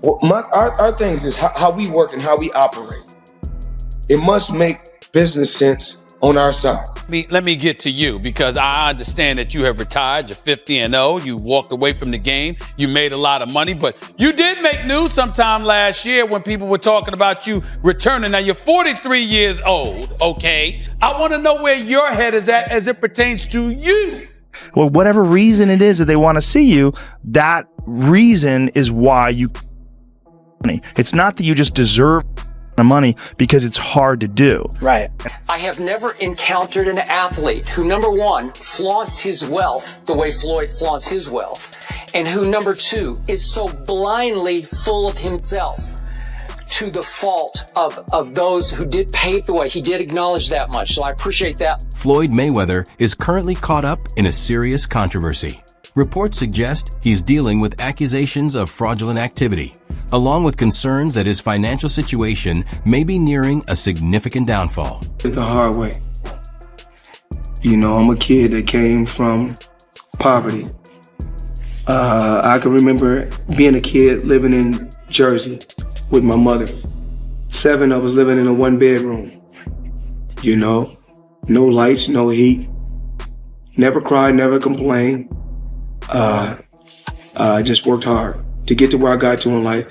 Well, our thing is how we work and how we operate. It must make business sense on our side. Let me get to you, because I understand that you have retired. You're 50-0. You walked away from the game. You made a lot of money, but you did make news sometime last year when people were talking about you returning. Now, you're 43 years old, okay? I want to know where your head is at as it pertains to you. Well, whatever reason it is that they want to see you, that reason is why you money. It's not that you just deserve money because it's hard to do. Right. I have never encountered an athlete who, number one, flaunts his wealth the way Floyd flaunts his wealth, and who, number two, is so blindly full of himself to the fault of those who did pave the way. He did acknowledge that much, so I appreciate that. Floyd Mayweather is currently caught up in a serious controversy. Reports suggest he's dealing with accusations of fraudulent activity, along with concerns that his financial situation may be nearing a significant downfall. The hard way. You know, I'm a kid that came from poverty. I can remember being a kid living in Jersey with my mother. 7 of us living in a 1-bedroom. You know, no lights, no heat. Never cried, never complained. I just worked hard to get to where I got to in life.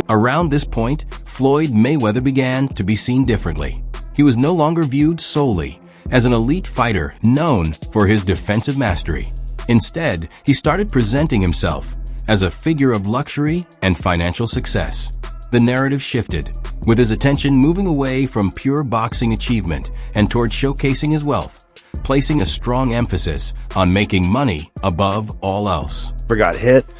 Around this point, Floyd Mayweather began to be seen differently. He was no longer viewed solely as an elite fighter known for his defensive mastery. Instead, he started presenting himself as a figure of luxury and financial success. The narrative shifted, with his attention moving away from pure boxing achievement and toward showcasing his wealth, placing a strong emphasis on making money above all else. Got hit.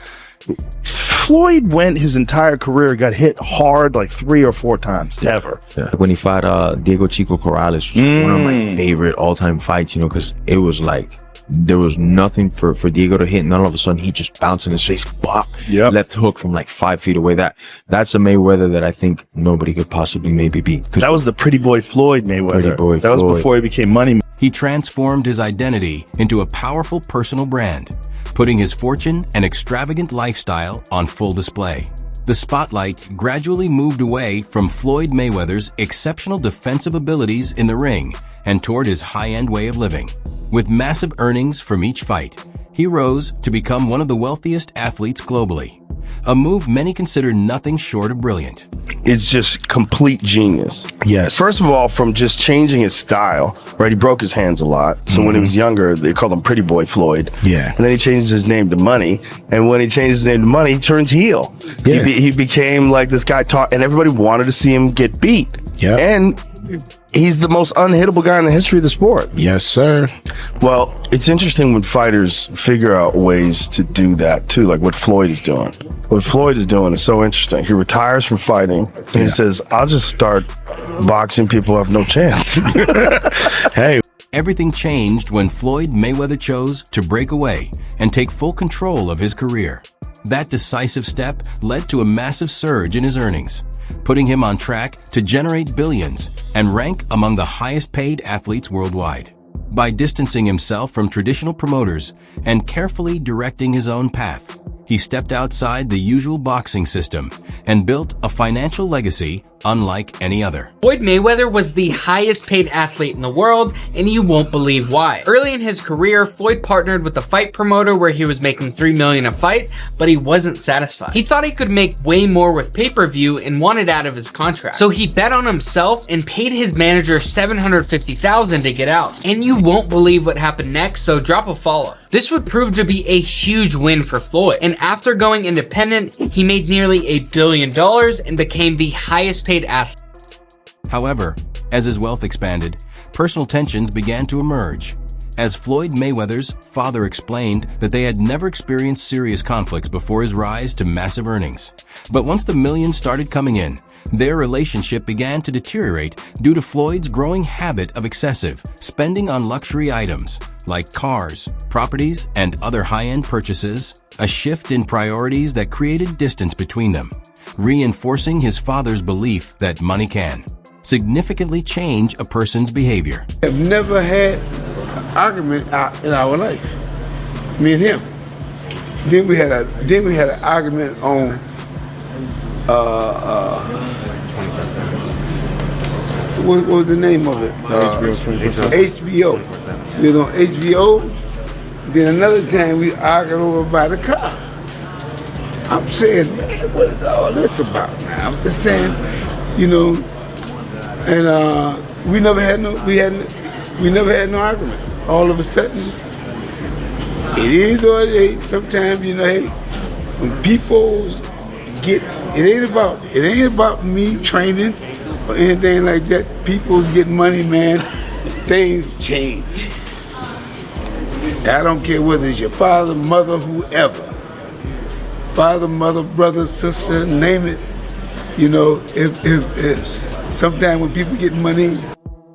Floyd went his entire career, got hit hard like 3 or 4 times, ever. Yeah. When he fought Diego Chico Corrales, which was one of my favorite all-time fights, you know, because it was like, there was nothing for Diego to hit, and then all of a sudden he just bounced in his face, bop, left hook from like 5 feet away. That's a Mayweather that I think nobody could possibly maybe beat. That was the pretty boy Floyd Mayweather. That was before he became money. He transformed his identity into a powerful personal brand, putting his fortune and extravagant lifestyle on full display. The spotlight gradually moved away from Floyd Mayweather's exceptional defensive abilities in the ring and toward his high-end way of living. With massive earnings from each fight, he rose to become one of the wealthiest athletes globally, a move many consider nothing short of brilliant. It's just complete genius. Yes. First of all, from just changing his style, right? He broke his hands a lot. So when he was younger, they called him Pretty Boy Floyd. Yeah. And then he changed his name to Money. And when he changed his name to Money, he turns heel. Yeah. He became like this guy and everybody wanted to see him get beat. Yeah. And he's the most unhittable guy in the history of the sport. Yes, sir. Well, it's interesting when fighters figure out ways to do that too, like what Floyd is doing. What Floyd is doing is so interesting. He retires from fighting and he says, I'll just start boxing people who have no chance. Hey. Everything changed when Floyd Mayweather chose to break away and take full control of his career. That decisive step led to a massive surge in his earnings, putting him on track to generate billions and rank among the highest-paid athletes worldwide. By distancing himself from traditional promoters and carefully directing his own path, he stepped outside the usual boxing system and built a financial legacy unlike any other. Floyd Mayweather was the highest paid athlete in the world, and you won't believe why. Early in his career, Floyd partnered with a fight promoter where he was making $3 million a fight, but he wasn't satisfied. He thought he could make way more with pay-per-view and wanted out of his contract. So he bet on himself and paid his manager $750,000 to get out. And you won't believe what happened next, so drop a follow. This would prove to be a huge win for Floyd, and after going independent, he made nearly $1 billion and became the highest paid athlete. However, as his wealth expanded, personal tensions began to emerge. As Floyd Mayweather's father explained that they had never experienced serious conflicts before his rise to massive earnings. But once the millions started coming in, their relationship began to deteriorate due to Floyd's growing habit of excessive spending on luxury items like cars, properties, and other high-end purchases, a shift in priorities that created distance between them, reinforcing his father's belief that money can significantly change a person's behavior. I've never had an argument in our life, me and him. Then we had an argument on What was the name of it? HBO. We was on HBO. Then another time we argued over by the car. I'm saying, man, what is all this about now? I'm just saying, you know, and we never had no argument. All of a sudden, it is or it ain't. Sometimes, you know, hey, when people it ain't about me training or anything like that. People get money, man. Things change. I don't care whether it's your father, mother, whoever. Father, mother, brother, sister, name it. You know, if sometimes when people get money.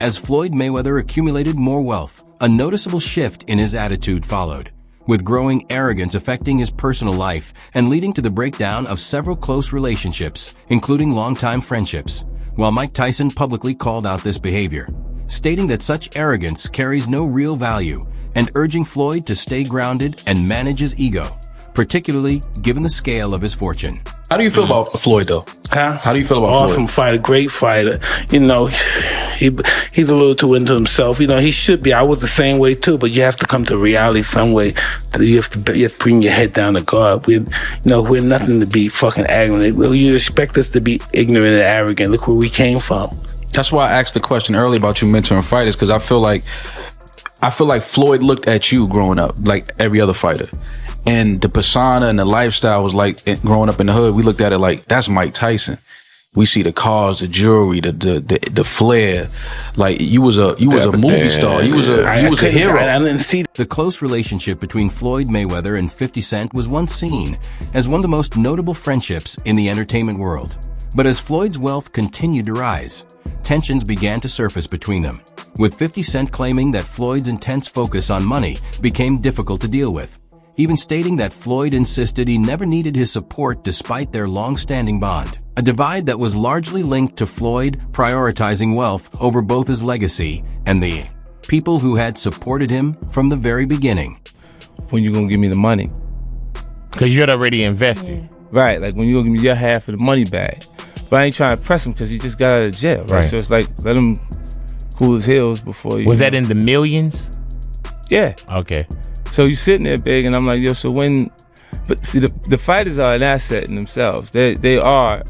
As Floyd Mayweather accumulated more wealth, a noticeable shift in his attitude followed, with growing arrogance affecting his personal life and leading to the breakdown of several close relationships, including longtime friendships, while Mike Tyson publicly called out this behavior, stating that such arrogance carries no real value and urging Floyd to stay grounded and manage his ego, particularly given the scale of his fortune. How do you feel about Floyd, though? Huh? How do you feel about Awesome Floyd? fighter, great fighter. You know, he's a little too into himself. You know, he should be. I was the same way too, but you have to come to reality some way. You have to bring your head down to God. We're nothing to be fucking arrogant. You expect us to be ignorant and arrogant. Look where we came from. That's why I asked the question earlier about you mentoring fighters, because I feel like Floyd looked at you growing up like every other fighter. And the persona and the lifestyle was like, growing up in the hood, we looked at it like, that's Mike Tyson. We see the cars, the jewelry, the flair. Like you was a movie star. You was a hero. I didn't see. The close relationship between Floyd Mayweather and 50 Cent was once seen as one of the most notable friendships in the entertainment world. But as Floyd's wealth continued to rise, tensions began to surface between them, with 50 Cent claiming that Floyd's intense focus on money became difficult to deal with, even stating that Floyd insisted he never needed his support despite their long-standing bond, a divide that was largely linked to Floyd prioritizing wealth over both his legacy and the people who had supported him from the very beginning. When you gonna give me the money? Because you had already invested. Right, like when you gonna give me your half of the money back. But I ain't trying to press him because he just got out of jail, right? So it's like, let him cool his heels before you. Was that in the millions? Yeah. Okay. So you sitting there big, and I'm like, yo, so when, but see, the fighters are an asset in themselves. They are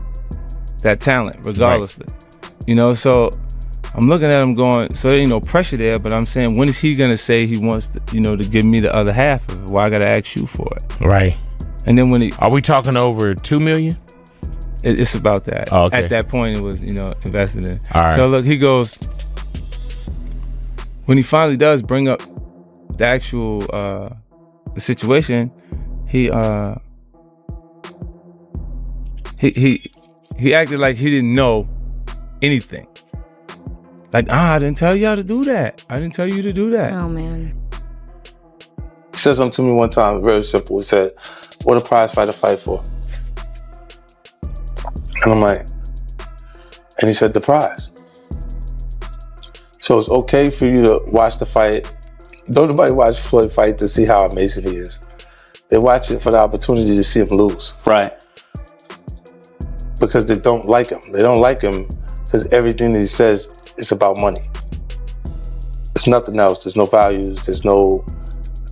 that talent, regardlessly. Right. You know, so I'm looking at him going, so there ain't no pressure there, but I'm saying, when is he gonna say he wants to, to give me the other half of it? Why I gotta ask you for it? Right. And then when are we talking over $2 million? It's about that. Oh, okay. At that point, it was, invested in. All right. So look, he goes, when he finally does bring up the actual the situation, he acted like he didn't know anything. Like, I didn't tell y'all to do that. I didn't tell you to do that. Oh man. He said something to me one time, very simple. He said, "What a prize fighter fight for?" And I'm like, and he said, "The prize." So it's okay for you to watch the fight. Don't nobody watch Floyd fight to see how amazing he is. They watch it for the opportunity to see him lose. Right. Because they don't like him. They don't like him because everything that he says is about money. There's nothing else. There's no values. There's no,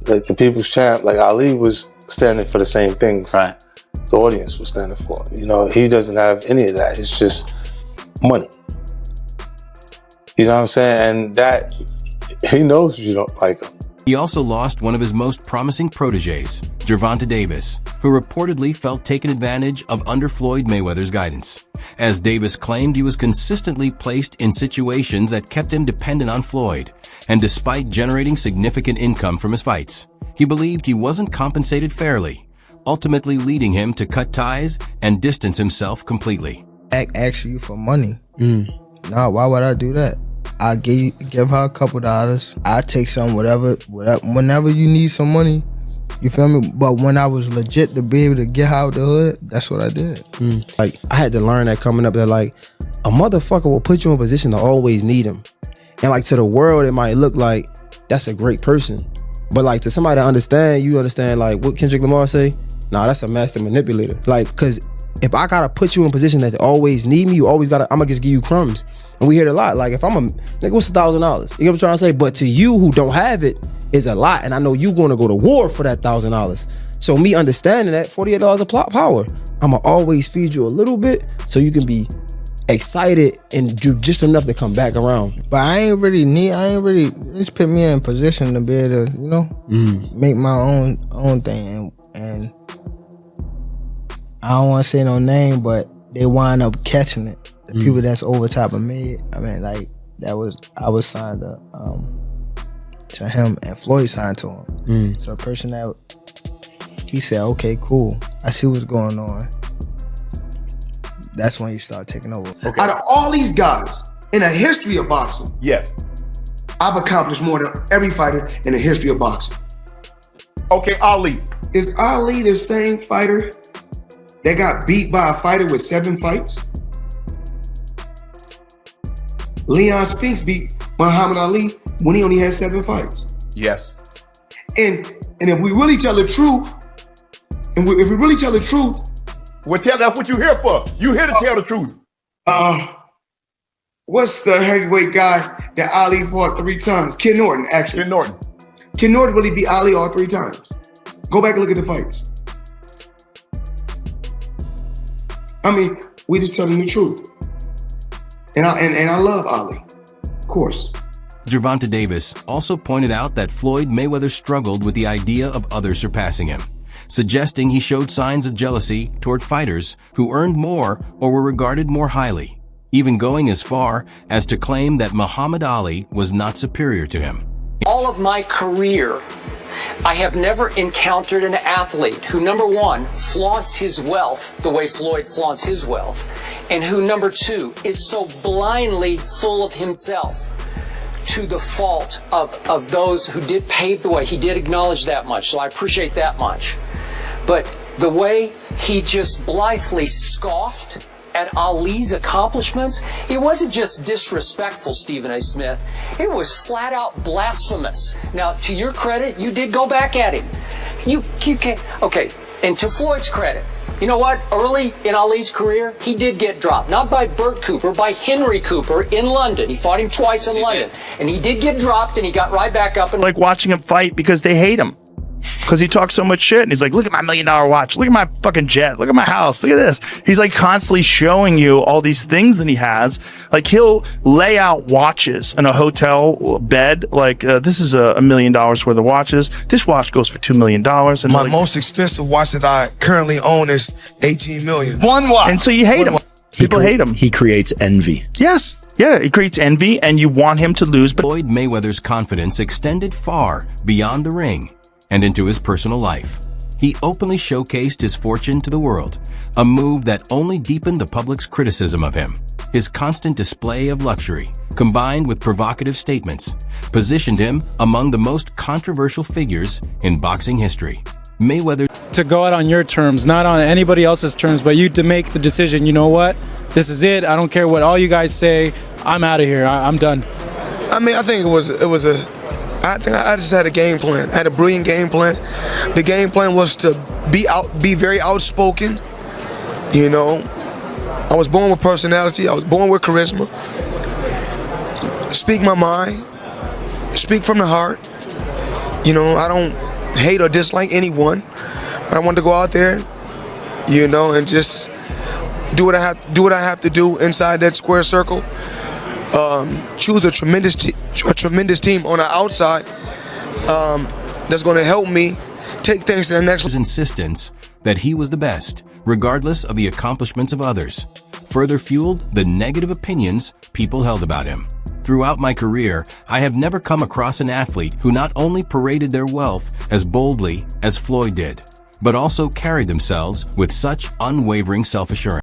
like the people's champ, like Ali was standing for the same things. Right. The audience was standing for. He doesn't have any of that. It's just money. You know what I'm saying? And that, he knows you don't like him. He also lost one of his most promising proteges, Gervonta Davis, who reportedly felt taken advantage of under Floyd Mayweather's guidance, as Davis claimed he was consistently placed in situations that kept him dependent on Floyd, and despite generating significant income from his fights, he believed he wasn't compensated fairly, ultimately leading him to cut ties and distance himself completely. Ask you for money. Nah, why would I do that? I give her a couple dollars. I take some, whatever, whenever you need some money. You feel me? But when I was legit to be able to get out the hood, that's what I did. Like, I had to learn that coming up, that like, a motherfucker will put you in a position to always need him. And like, to the world, it might look like that's a great person. But like, to somebody to understand, you understand like what Kendrick Lamar say? Nah, that's a master manipulator. Like, cause if I gotta put you in a position that always need me, you always gotta, I'm gonna just give you crumbs. And we hear it a lot. Like if I'm a nigga, what's $1,000? You know what I'm trying to say? But to you who don't have it is a lot. And I know you gonna go to war for that $1,000. So me understanding that $48 of plot power, I'ma always feed you a little bit so you can be excited and do just enough to come back around. But I ain't really just put me in a position to be able to, you know, make my own thing. And I don't want to say no name, but they wind up catching it. The people that's over top of me, I mean, like I was signed to him, and Floyd signed to him. So the person that he said, okay, cool, I see what's going on. That's when you start taking over. Okay. Out of all these guys in the history of boxing, yes, I've accomplished more than every fighter in the history of boxing. Okay, Ali. Is Ali the same fighter that got beat by a fighter with 7 fights? Leon Spinks beat Muhammad Ali when he only had 7 fights. Yes. And if we really tell the truth, well, that's what you're here for. You here to tell the truth. What's the heavyweight guy that Ali fought 3 times? Ken Norton, actually. Ken Norton really beat Ali all 3 times. Go back and look at the fights. I mean, we just telling the truth. And I love Ali, of course. Gervonta Davis also pointed out that Floyd Mayweather struggled with the idea of others surpassing him, suggesting he showed signs of jealousy toward fighters who earned more or were regarded more highly, even going as far as to claim that Muhammad Ali was not superior to him. All of my career, I have never encountered an athlete who, number one, flaunts his wealth the way Floyd flaunts his wealth, and who, number two, is so blindly full of himself to the fault of those who did pave the way. He did acknowledge that much, so I appreciate that much. But the way he just blithely scoffed at Ali's accomplishments, it wasn't just disrespectful, Stephen A. Smith. It was flat out blasphemous. Now, to your credit, you did go back at him. You can't, okay, and to Floyd's credit, you know what? Early in Ali's career, he did get dropped. Not by Bert Cooper, by Henry Cooper in London. He fought him twice in London. And he did get dropped, and he got right back up. And like watching him fight because they hate him. Because he talks so much shit, and he's like, look at my $1 million watch, look at my fucking jet, look at my house, look at this. He's like constantly showing you all these things that he has. Like he'll lay out watches in a hotel bed, like this is $1 million worth of watches. This watch goes for $2 million. And my most expensive watch that I currently own is $18 million. One watch. And so you hate him. People hate him. He creates envy. Yes. Yeah, it creates envy, and you want him to lose. But Floyd Mayweather's confidence extended far beyond the ring and into his personal life. He openly showcased his fortune to the world, a move that only deepened the public's criticism of him. His constant display of luxury, combined with provocative statements, positioned him among the most controversial figures in boxing history. Mayweather to go out on your terms, not on anybody else's terms, but you to make the decision, you know what? This is it. I don't care what all you guys say. I'm out of here. I'm done. I mean, I think I think I just had a game plan. I had a brilliant game plan. The game plan was to be very outspoken. You know, I was born with personality. I was born with charisma. Speak my mind. Speak from the heart. You know, I don't hate or dislike anyone. I want to go out there, you know, and just do what I have to do inside that square circle. Choose a tremendous team on the outside that's going to help me take things to the next level. His insistence that he was the best, regardless of the accomplishments of others, further fueled the negative opinions people held about him. Throughout my career, I have never come across an athlete who not only paraded their wealth as boldly as Floyd did, but also carried themselves with such unwavering self-assurance.